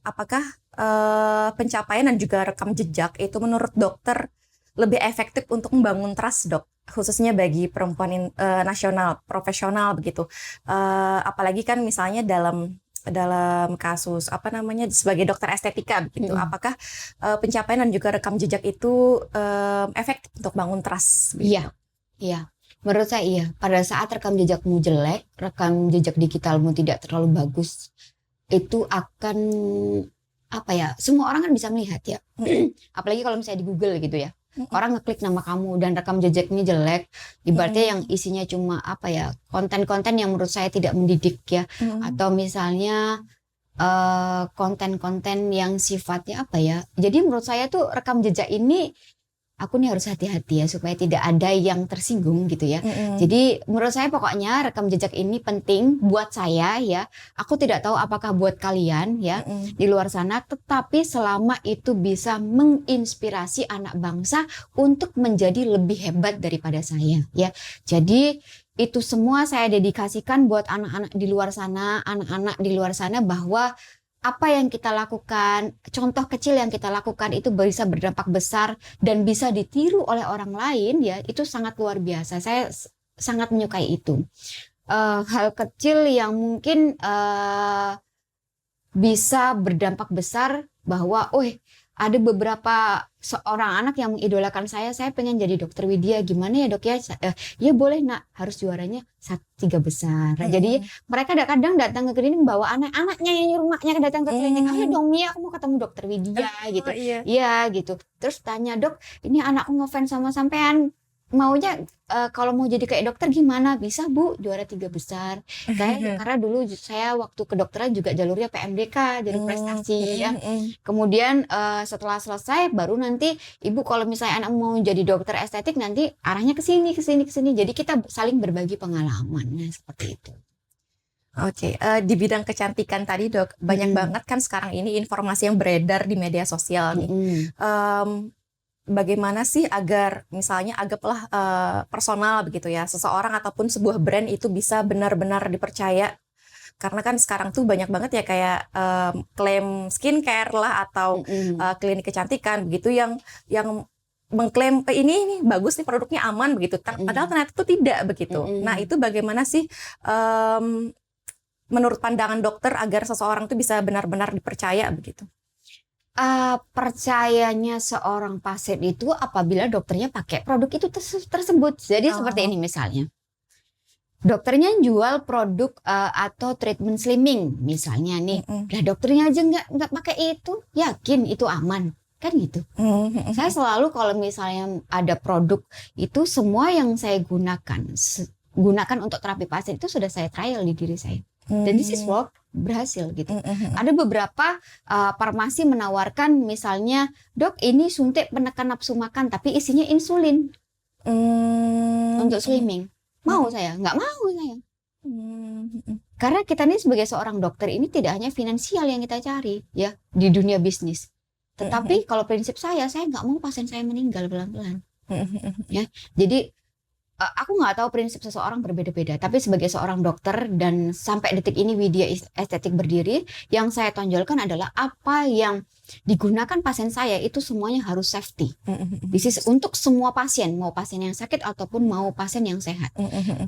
apakah pencapaian dan juga rekam jejak itu menurut dokter lebih efektif untuk membangun trust, dok, khususnya bagi perempuan nasional profesional begitu, apalagi kan misalnya dalam kasus sebagai dokter estetika begitu, apakah pencapaian dan juga rekam jejak itu efektif untuk bangun trust? Iya, menurut saya iya. Pada saat rekam jejakmu jelek, rekam jejak digitalmu tidak terlalu bagus, itu akan semua orang kan bisa melihat ya. Apalagi kalau misalnya di Google gitu ya, orang ngeklik nama kamu dan rekam jejaknya jelek, ibaratnya yang isinya cuma konten-konten yang menurut saya tidak mendidik ya, atau misalnya konten-konten yang sifatnya apa ya? Jadi menurut saya tuh rekam jejak ini aku nih harus hati-hati ya supaya tidak ada yang tersinggung gitu ya. Jadi menurut saya pokoknya rekam jejak ini penting buat saya ya. Aku tidak tahu apakah buat kalian ya di luar sana, tetapi selama itu bisa menginspirasi anak bangsa untuk menjadi lebih hebat daripada saya ya. Jadi itu semua saya dedikasikan buat anak-anak di luar sana, anak-anak di luar sana, bahwa apa yang kita lakukan, contoh kecil yang kita lakukan itu bisa berdampak besar dan bisa ditiru oleh orang lain ya, itu sangat luar biasa. Saya sangat menyukai itu. Hal kecil yang mungkin bisa berdampak besar bahwa, ada beberapa seorang anak yang mengidolakan saya pengen jadi dokter Widya, gimana ya dok ya? Ya boleh nak, harus juaranya 3 besar. Nah, jadi mereka kadang datang ke klinik bawa anak-anaknya yang nyuruh maknya datang ke klinik, ayo dong Mia, aku mau ketemu dokter Widya gitu. Iya gitu. Terus tanya, dok, ini anakku ngefans sama sampean, maunya kalau mau jadi kayak dokter gimana? Bisa bu, juara 3 besar. Karena dulu saya waktu kedokteran juga jalurnya PMDK, jalur prestasi ya. Kemudian setelah selesai baru nanti ibu kalau misalnya anak mau jadi dokter estetik nanti arahnya ke sini. Jadi kita saling berbagi pengalaman, nah, seperti itu. Oke, di bidang kecantikan tadi dok, banyak banget kan sekarang ini informasi yang beredar di media sosial nih. Bagaimana sih agar misalnya anggaplah personal begitu ya, seseorang ataupun sebuah brand itu bisa benar-benar dipercaya, karena kan sekarang tuh banyak banget ya kayak klaim skincare lah atau klinik kecantikan begitu yang mengklaim ini bagus nih produknya aman begitu, padahal ternyata itu tidak begitu. Nah itu bagaimana sih menurut pandangan dokter agar seseorang tuh bisa benar-benar dipercaya begitu? Percayanya seorang pasien itu apabila dokternya pakai produk itu tersebut. Jadi seperti ini misalnya, dokternya jual produk atau treatment slimming misalnya nih, lah dokternya aja nggak pakai itu, yakin itu aman kan gitu. Saya selalu kalau misalnya ada produk itu, semua yang saya gunakan untuk terapi pasien itu sudah saya trial di diri saya. Dan this is work, berhasil gitu. Ada beberapa farmasi menawarkan misalnya, dok ini suntik penekan nafsu makan tapi isinya insulin untuk slimming. Mau saya? Nggak mau saya. Karena kita ini sebagai seorang dokter ini tidak hanya finansial yang kita cari ya di dunia bisnis. Tetapi kalau prinsip saya nggak mau pasien saya meninggal pelan-pelan. Ya, jadi aku nggak tahu prinsip seseorang berbeda-beda, tapi sebagai seorang dokter dan sampai detik ini Widya Estetik berdiri, yang saya tonjolkan adalah apa yang digunakan pasien saya itu semuanya harus safety. This is untuk semua pasien, mau pasien yang sakit ataupun mau pasien yang sehat.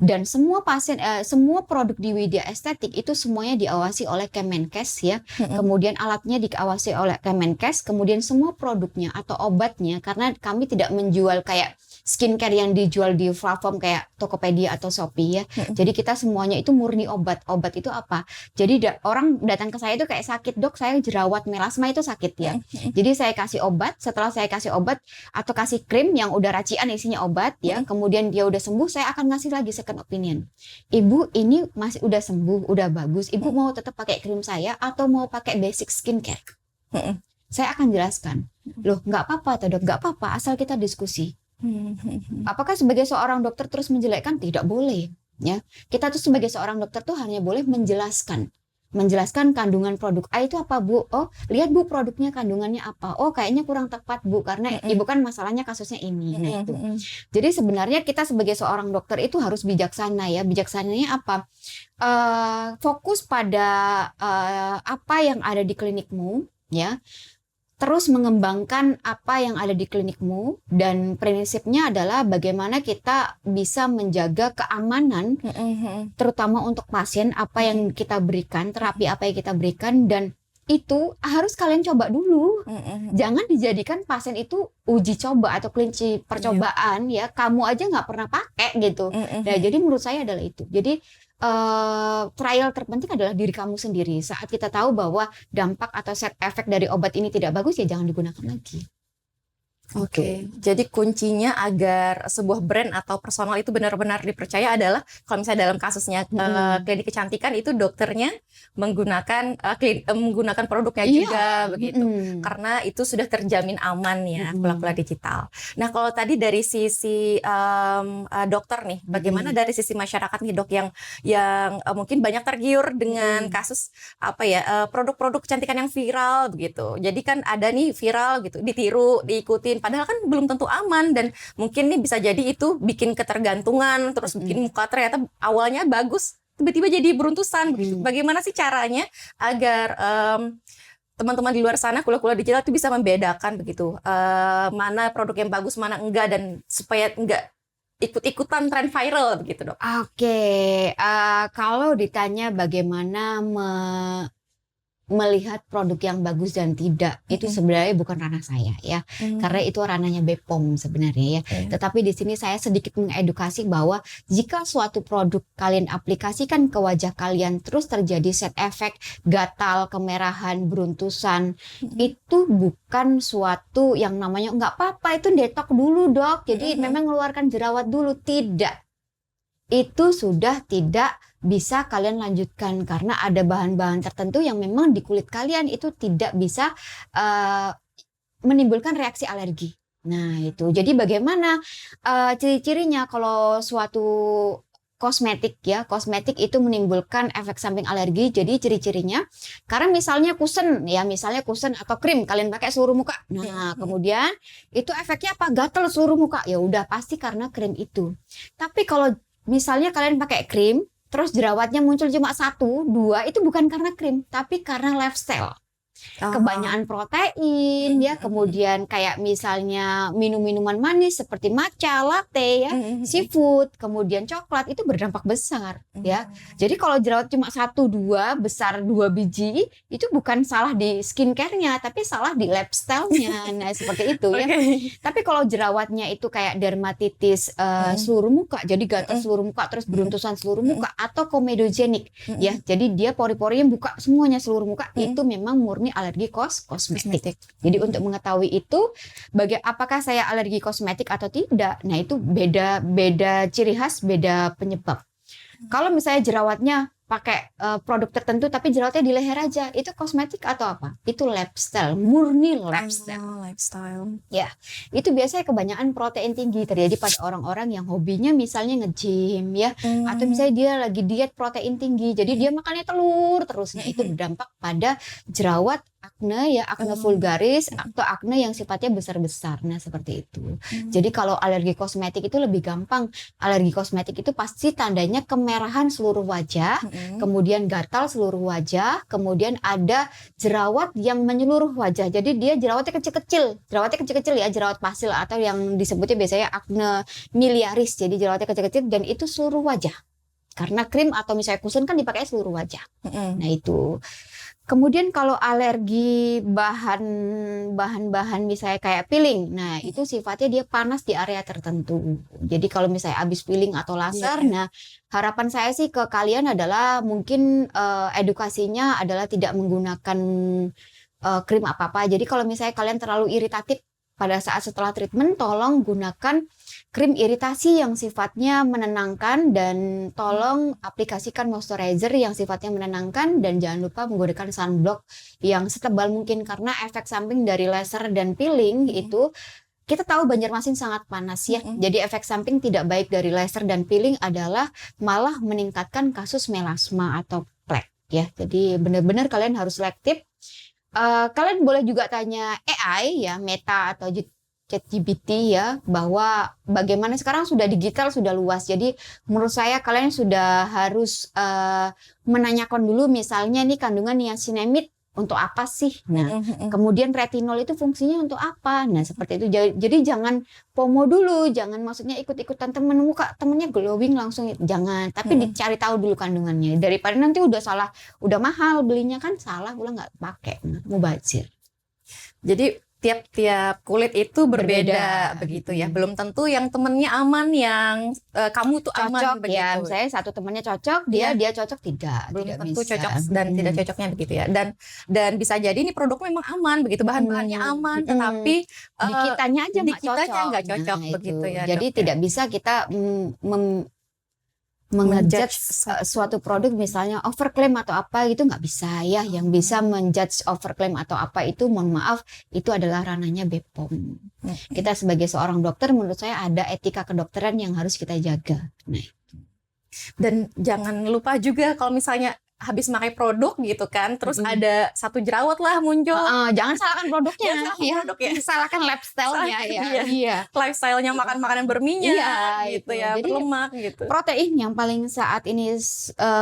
Dan semua pasien, semua produk di Widya Estetik itu semuanya diawasi oleh Kemenkes ya. Kemudian alatnya diawasi oleh Kemenkes, kemudian semua produknya atau obatnya, karena kami tidak menjual kayak skincare yang dijual di platform kayak Tokopedia atau Shopee ya. Jadi kita semuanya itu murni obat. Obat itu apa? Jadi orang datang ke saya itu kayak sakit, dok saya jerawat melasma itu sakit ya. Jadi saya kasih obat, setelah saya kasih obat atau kasih krim yang udah racian isinya obat ya, kemudian dia udah sembuh, saya akan ngasih lagi second opinion. Ibu ini masih udah sembuh, udah bagus. Ibu mau tetap pakai krim saya atau mau pakai basic skincare? Saya akan jelaskan. Loh nggak apa-apa atau dok, nggak apa-apa asal kita diskusi. Apakah sebagai seorang dokter terus menjelekkan? Tidak boleh ya. Kita tuh sebagai seorang dokter tuh hanya boleh menjelaskan kandungan produk A itu apa bu? Oh lihat bu produknya kandungannya apa? Oh kayaknya kurang tepat bu karena ibu kan masalahnya kasusnya ini. Nah itu. Jadi sebenarnya kita sebagai seorang dokter itu harus bijaksana ya. Bijaksananya apa? Fokus pada apa yang ada di klinikmu ya. Terus mengembangkan apa yang ada di klinikmu, dan prinsipnya adalah bagaimana kita bisa menjaga keamanan terutama untuk pasien, apa yang kita berikan, terapi apa yang kita berikan, dan itu harus kalian coba dulu. Jangan dijadikan pasien itu uji coba atau kelinci percobaan ya, kamu aja nggak pernah pakai gitu. Nah jadi menurut saya adalah itu. Jadi trial terpenting adalah diri kamu sendiri. Saat kita tahu bahwa dampak atau side effect dari obat ini tidak bagus, ya jangan digunakan lagi. Oke, jadi kuncinya agar sebuah brand atau personal itu benar-benar dipercaya adalah kalau misalnya dalam kasusnya klinik kecantikan itu dokternya menggunakan menggunakan produknya juga begitu, karena itu sudah terjamin aman ya Kula-Kula Digital. Nah kalau tadi dari sisi dokter nih, bagaimana dari sisi masyarakat nih dok yang mungkin banyak tergiur dengan kasus produk-produk kecantikan yang viral begitu. Jadi kan ada nih viral gitu, ditiru, diikutin. Padahal kan belum tentu aman dan mungkin nih bisa jadi itu bikin ketergantungan, terus bikin muka ternyata awalnya bagus, tiba-tiba jadi beruntusan begitu. Bagaimana sih caranya agar teman-teman di luar sana Kula-Kula Digital itu bisa membedakan begitu mana produk yang bagus, mana enggak, dan supaya enggak ikut-ikutan tren viral begitu dok? Oke, kalau ditanya bagaimana melihat produk yang bagus dan tidak, itu sebenarnya bukan ranah saya ya, karena itu ranahnya BPOM sebenarnya ya. Tetapi di sini saya sedikit mengedukasi bahwa jika suatu produk kalian aplikasikan ke wajah kalian terus terjadi side effect, gatal, kemerahan, beruntusan, itu bukan suatu yang namanya nggak apa-apa, itu detox dulu dok, jadi memang mengeluarkan jerawat dulu, tidak. Itu sudah tidak bisa kalian lanjutkan karena ada bahan-bahan tertentu yang memang di kulit kalian itu tidak bisa menimbulkan reaksi alergi. Nah itu, jadi bagaimana ciri-cirinya kalau suatu kosmetik itu menimbulkan efek samping alergi. Jadi ciri-cirinya, karena misalnya kusen atau krim kalian pakai seluruh muka. Nah kemudian itu efeknya apa? Gatal seluruh muka. Ya udah pasti karena krim itu. Tapi kalau misalnya kalian pakai krim terus jerawatnya muncul cuma 1, 2, itu bukan karena krim, tapi karena lifestyle. Kebanyakan protein ya, kemudian kayak misalnya minum-minuman manis seperti matcha, latte ya, seafood, kemudian coklat, itu berdampak besar ya. Jadi kalau jerawat cuma 1, 2 besar 2 biji, itu bukan salah di skincare-nya, tapi salah di lifestyle-nya. Nah seperti itu ya. Tapi kalau jerawatnya itu kayak dermatitis seluruh muka, jadi gatal seluruh muka terus beruntusan seluruh muka, atau komedogenik ya, jadi dia pori-porinya buka semuanya seluruh muka, itu memang murni alergi kosmetik. Jadi untuk mengetahui itu, apakah saya alergi kosmetik atau tidak, nah itu beda ciri khas, beda penyebab. Kalau misalnya jerawatnya pakai produk tertentu tapi jerawatnya di leher aja, itu kosmetik atau apa? Itu lifestyle, murni lifestyle. Ya, itu biasanya kebanyakan protein tinggi terjadi pada orang-orang yang hobinya misalnya nge-gym ya, atau misalnya dia lagi diet protein tinggi, jadi dia makannya telur terus. Nah, itu berdampak pada jerawat, akne vulgaris, atau akne yang sifatnya besar-besar. Nah, seperti itu. Jadi kalau alergi kosmetik itu lebih gampang. Alergi kosmetik itu pasti tandanya kemerahan seluruh wajah, kemudian gatal seluruh wajah, kemudian ada jerawat yang menyeluruh wajah. Jadi dia jerawatnya kecil-kecil ya, jerawat pasil atau yang disebutnya biasanya akne miliaris. Jadi jerawatnya kecil-kecil dan itu seluruh wajah. Karena krim atau misalnya kusen kan dipakai seluruh wajah. Nah itu. Kemudian kalau alergi bahan-bahan misalnya kayak peeling, nah itu sifatnya dia panas di area tertentu. Jadi kalau misalnya habis peeling atau laser, nah harapan saya sih ke kalian adalah mungkin edukasinya adalah tidak menggunakan krim apa-apa. Jadi kalau misalnya kalian terlalu iritatif pada saat setelah treatment, tolong gunakan krim iritasi yang sifatnya menenangkan, dan tolong aplikasikan moisturizer yang sifatnya menenangkan, dan jangan lupa menggunakan sunblock yang setebal mungkin karena efek samping dari laser dan peeling itu kita tahu Banjarmasin sangat panas ya. Jadi efek samping tidak baik dari laser dan peeling adalah malah meningkatkan kasus melasma atau plek ya. Jadi benar-benar kalian harus selektif. Kalian boleh juga tanya AI ya, Meta atau ChatGPT ya, bahwa bagaimana sekarang sudah digital, sudah luas. Jadi menurut saya kalian sudah harus menanyakan dulu misalnya nih kandungan niacinamide untuk apa sih? Nah, kemudian retinol itu fungsinya untuk apa? Nah, seperti itu. Jadi jangan FOMO dulu, jangan maksudnya ikut-ikutan temen muka, temennya glowing langsung, jangan. Tapi dicari tahu dulu kandungannya. Daripada nanti udah salah, udah mahal belinya kan salah, udah nggak pakai, mubazir. Jadi tiap-tiap kulit itu berbeda Berbeda. begitu ya. Belum tentu yang temennya aman, yang kamu tuh aman Cocok begitu. ya, misalnya satu temannya cocok, Iya. dia cocok tidak Belum tidak tentu bisa. cocok dan tidak cocoknya begitu ya. Dan bisa jadi ini produk memang aman begitu, bahan-bahannya aman, tetapi di kitanya aja di nggak kitanya cocok. nggak cocok Nah, begitu itu. ya. Jadi Dok, ya. tidak bisa kita mengejudge Menjudge suatu produk misalnya overclaim atau apa itu nggak bisa ya. Yang bisa menjudge overclaim atau apa itu mohon maaf itu adalah ranahnya BPOM. Kita sebagai seorang dokter menurut saya ada etika kedokteran yang harus kita jaga. Nah, Dan jangan lupa juga kalau misalnya habis pakai produk gitu kan, terus ada satu jerawat lah muncul. jangan salahkan produknya, Jangan salahkan produk ya. salahkan lifestyle-nya ya. Iya. Iya. Lifestyle-nya makan makanan berminyak Iya, gitu itu. ya, Jadi, berlemak gitu. Protein yang paling saat ini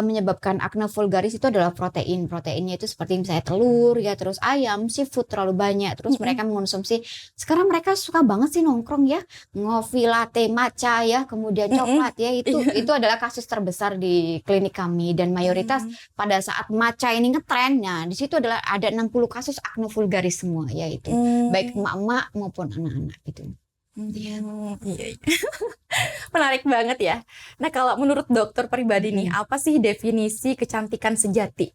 menyebabkan akne vulgaris itu adalah protein. Proteinnya itu seperti misalnya telur ya, terus ayam, seafood terlalu banyak. Terus mereka mengonsumsi. Sekarang mereka suka banget sih nongkrong ya, ngopi latte matcha ya, kemudian coklat ya. Itu adalah kasus terbesar di klinik kami dan mayoritas pada saat matcha ini ngetren. Nah, di situ adalah ada 60 kasus akne vulgaris semua yaitu baik emak-emak maupun anak-anak gitu. Iya. Menarik banget ya. Nah, kalau menurut dokter pribadi nih, apa sih definisi kecantikan sejati?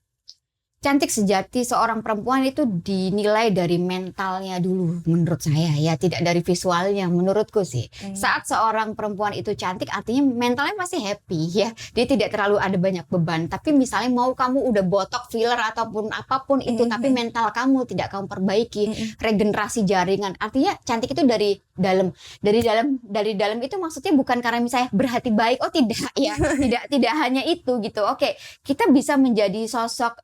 Cantik sejati seorang perempuan itu dinilai dari mentalnya dulu menurut saya ya, tidak dari visualnya menurutku sih. Saat seorang perempuan itu cantik artinya mentalnya masih happy ya. Dia tidak terlalu ada banyak beban. Tapi misalnya mau kamu udah botok, filler ataupun apapun itu tapi mental kamu tidak kamu perbaiki, regenerasi jaringan. Artinya cantik itu dari dalam. Dari dalam itu maksudnya bukan karena misalnya berhati baik. Oh tidak ya. Tidak hanya itu gitu. Oke, kita bisa menjadi sosok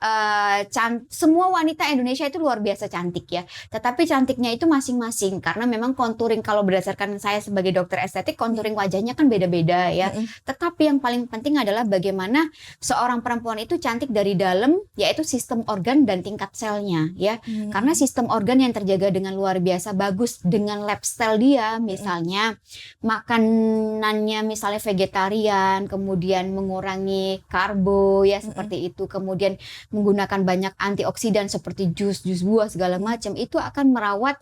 semua wanita Indonesia itu luar biasa cantik ya. Tetapi cantiknya itu masing-masing karena memang contouring kalau berdasarkan saya sebagai dokter estetik contouring wajahnya kan beda-beda ya. Tetapi yang paling penting adalah bagaimana seorang perempuan itu cantik dari dalam yaitu sistem organ dan tingkat selnya ya. Karena sistem organ yang terjaga dengan luar biasa bagus dengan lifestyle dia misalnya makanannya misalnya vegetarian, kemudian mengurangi karbo ya seperti itu, kemudian menggunakan banyak antioksidan seperti jus buah segala macam itu akan merawat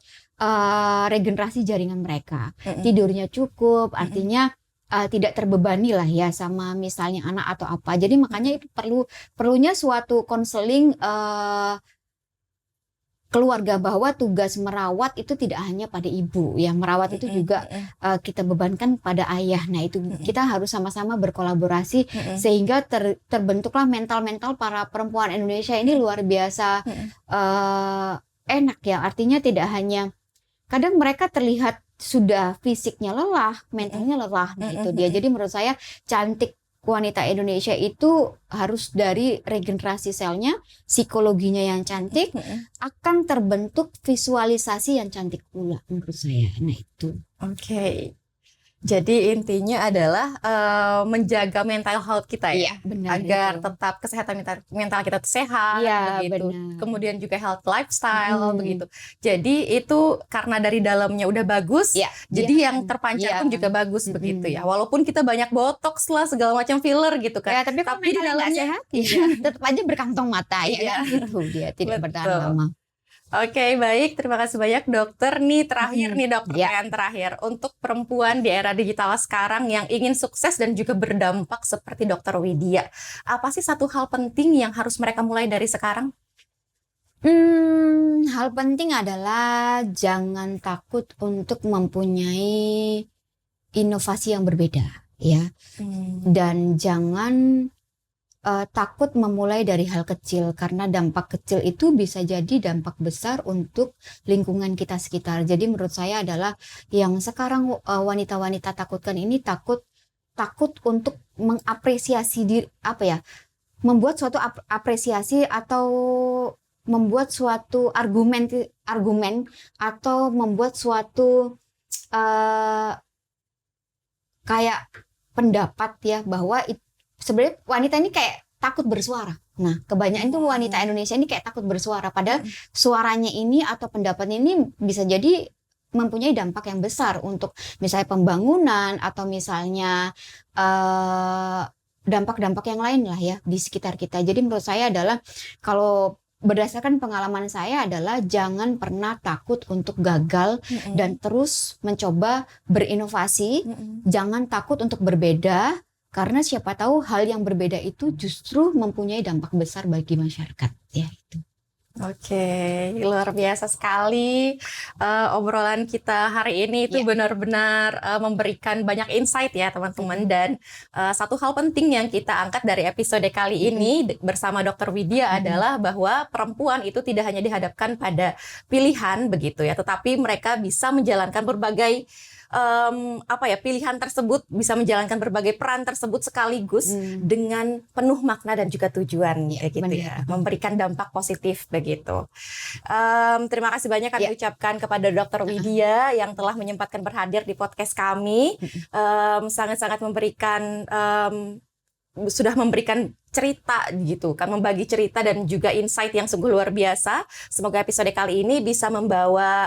regenerasi jaringan mereka. Tidurnya cukup, artinya tidak terbebani lah ya sama misalnya anak atau apa. Jadi makanya itu perlunya suatu konseling keluarga bahwa tugas merawat itu tidak hanya pada ibu ya, merawat itu juga kita bebankan pada ayah. Nah itu kita harus sama-sama berkolaborasi sehingga terbentuklah mental para perempuan Indonesia ini luar biasa enak ya. Artinya tidak hanya kadang mereka terlihat sudah fisiknya lelah, mentalnya lelah. Nah itu dia. Jadi menurut saya cantik wanita Indonesia itu harus dari regenerasi selnya, psikologinya yang cantik, akan terbentuk visualisasi yang cantik pula menurut saya. Nah itu. Oke. Jadi intinya adalah menjaga mental health kita ya, benar, agar itu. tetap kesehatan mental kita sehat, Ya, begitu. benar. Kemudian juga health lifestyle, begitu. Jadi itu karena dari dalamnya udah bagus, Ya, jadi yang terpancar pun juga bagus, begitu ya. Walaupun kita banyak botox lah, segala macam filler gitu kan. Ya, tapi di dalamnya sehat, ya, tetap aja berkantong mata ya. Itu dia tidak bertahan lama. Oke, baik. Terima kasih banyak dokter. Nih terakhir nih dokter, pertanyaan terakhir. Untuk perempuan di era digital sekarang yang ingin sukses dan juga berdampak seperti dokter Widya, apa sih satu hal penting yang harus mereka mulai dari sekarang? Hal penting adalah jangan takut untuk mempunyai inovasi yang berbeda ya. Dan jangan takut memulai dari hal kecil karena dampak kecil itu bisa jadi dampak besar untuk lingkungan kita sekitar. Jadi menurut saya adalah yang sekarang wanita-wanita takutkan ini takut untuk mengapresiasi diri membuat suatu apresiasi atau membuat suatu argumen atau membuat suatu kayak pendapat ya bahwa sebenarnya wanita ini kayak takut bersuara. Nah, kebanyakan itu wanita Indonesia ini kayak takut bersuara. Padahal suaranya ini atau pendapatnya ini bisa jadi mempunyai dampak yang besar untuk misalnya pembangunan atau misalnya dampak-dampak yang lain lah ya di sekitar kita. Jadi menurut saya adalah kalau berdasarkan pengalaman saya adalah jangan pernah takut untuk gagal dan terus mencoba berinovasi. Jangan takut untuk berbeda, karena siapa tahu hal yang berbeda itu justru mempunyai dampak besar bagi masyarakat. Ya, itu. Oke, luar biasa sekali obrolan kita hari ini itu benar-benar memberikan banyak insight ya teman-teman. Dan satu hal penting yang kita angkat dari episode kali ini bersama Dr. Widya adalah bahwa perempuan itu tidak hanya dihadapkan pada pilihan begitu ya, tetapi mereka bisa menjalankan berbagai pilihan tersebut, bisa menjalankan berbagai peran tersebut sekaligus dengan penuh makna dan juga tujuan gitu ya, memberikan dampak positif begitu. Terima kasih banyak kami ucapkan kepada Dr. Widya yang telah menyempatkan berhadir di podcast kami. Sangat-sangat memberikan sudah memberikan cerita gitu kan, membagi cerita dan juga insight yang sungguh luar biasa. Semoga episode kali ini bisa membawa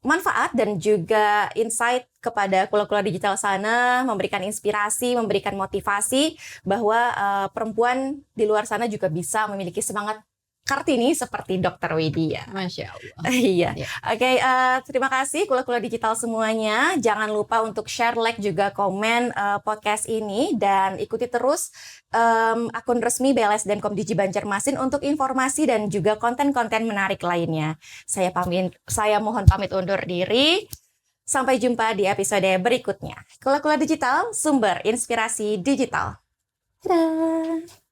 manfaat dan juga insight kepada kula-kula digital sana, memberikan inspirasi, memberikan motivasi bahwa perempuan di luar sana juga bisa memiliki semangat Kartini seperti Dr. Widya. Masya Allah. Iya. Oke, terima kasih kula-kula digital semuanya. Jangan lupa untuk share, like, juga komen podcast ini. Dan ikuti terus akun resmi BLSDM Komdigi Banjarmasin untuk informasi dan juga konten-konten menarik lainnya. Saya mohon pamit undur diri. Sampai jumpa di episode berikutnya. Kula-kula digital, sumber inspirasi digital. Dadah!